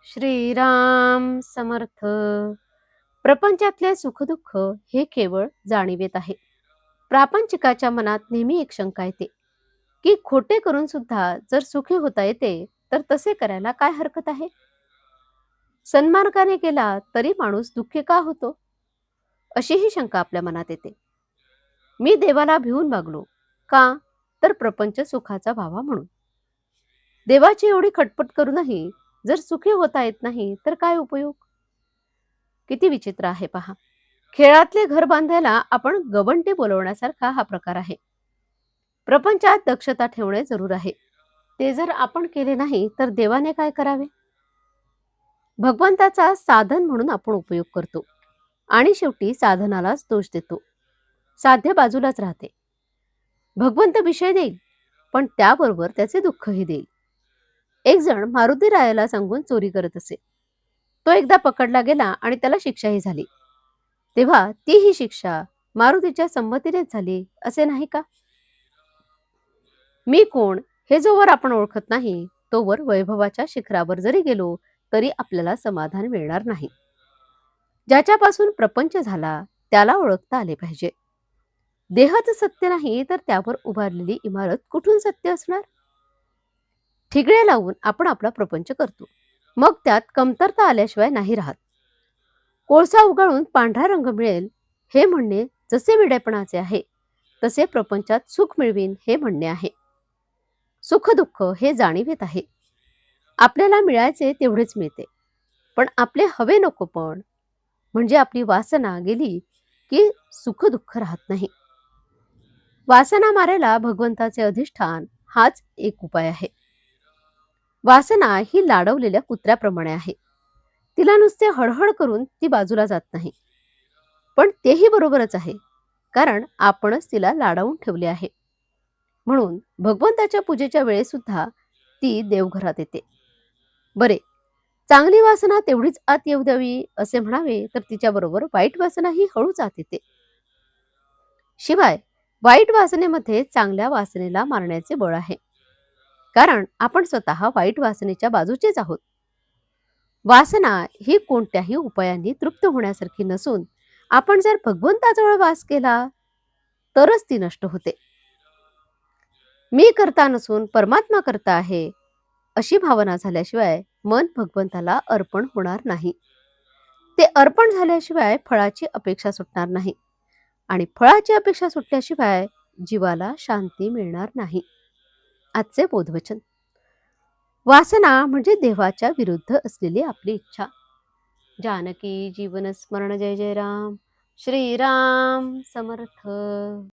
श्रीराम समर्थ. प्रपंचातले सुखदुःख हे केवळ जाणीवेत आहे. प्रापंचिकाच्या मनात नेहमी एक शंका येते की खोटे करून सुद्धा जर सुखी होता येते तर तसे करायला काय हरकत आहे. सन्मार्गाने केला तरी माणूस दुःखी का होतो, अशी ही शंका आपल्या मनात येते. मी देवाला भिवून वागलो का, तर प्रपंच सुखाचा व्हावा म्हणून. देवाची एवढी खटपट करूनही जर सुखी होता येत नाही तर काय उपयोग. किती विचित्र आहे पहा. खेळातले घर बांधायला आपण गवंडी बोलवण्यासारखा हा प्रकार आहे. प्रपंचात दक्षता ठेवणे जरूर आहे. ते जर आपण केले नाही तर देवाने काय करावे. भगवंताचा साधन म्हणून आपण उपयोग करतो आणि शेवटी साधनालाच दोष देतो. साध्य बाजूलाच राहते. भगवंत विषय देईल, पण त्याबरोबर त्याचे दुःखही देईल. एक जण मारुती रायाला सांगून चोरी करत असे. तो एकदा पकडला गेला आणि त्याला शिक्षाही झाली. तेव्हा ती ही शिक्षा मारुतीच्या संमतीनेच झाली असे नाही का. मी कोण हे जोवर आपण ओळखत नाही तोवर वैभवाच्या शिखरावर जरी गेलो तरी आपल्याला समाधान मिळणार नाही. ज्याच्यापासून प्रपंच झाला त्याला ओळखता आले पाहिजे. देहच सत्य नाही तर त्यावर उभारलेली इमारत कुठून सत्य असणार. ठिगळे लावून आपण आपला प्रपंच करतो, मग त्यात कमतरता आल्याशिवाय नाही राहत. कोळसा उगाळून पांढरा रंग मिळेल हे म्हणणे जसे वेडेपणाचे आहे तसे प्रपंचात सुख मिळवीन हे म्हणणे आहे. सुख दुःख हे जाणीवेत आहे. आपल्याला मिळायचे तेवढेच मिळते, पण आपले हवे नको पण म्हणजे आपली वासना गेली की सुख दुःख राहत नाही. वासना मारायला भगवंताचे अधिष्ठान हाच एक उपाय आहे. वासना ही लाडवलेल्या कुत्र्याप्रमाणे आहे. तिला नुसते हळहळ करून ती बाजूला जात नाही. पण तेही बरोबरच आहे, कारण आपणच तिला लाडावून ठेवले आहे. म्हणून भगवंताच्या पूजेच्या वेळेस सुद्धा ती देवघरात येते. बरे, चांगली वासना तेवढीच आत येऊ द्यावी असे म्हणावे तर तिच्याबरोबर वाईट वासना ही हळूच आत येते. शिवाय वाईट वासनेमध्ये चांगल्या वासनेला मारण्याचे बळ आहे, कारण आपण स्वतः वाईट वासनेच्या बाजूचेच आहोत. वासना ही कोणत्याही उपायांनी तृप्त होण्यासारखी नसून आपण जर भगवंताजवळ वास केला तरच ती नष्ट होते. मी करता नसून परमात्मा करता आहे अशी भावना झाल्याशिवाय मन भगवंताला अर्पण होणार नाही. ते अर्पण झाल्याशिवाय फळाची अपेक्षा सुटणार नाही आणि फळाची अपेक्षा सुटल्याशिवाय जीवाला शांती मिळणार नाही. आजचे बोधवचन. वासना म्हणजे देवाच्या विरुद्ध असलेली आपली इच्छा. जानकी जीवन स्मरण. जय जय राम. श्रीराम समर्थ.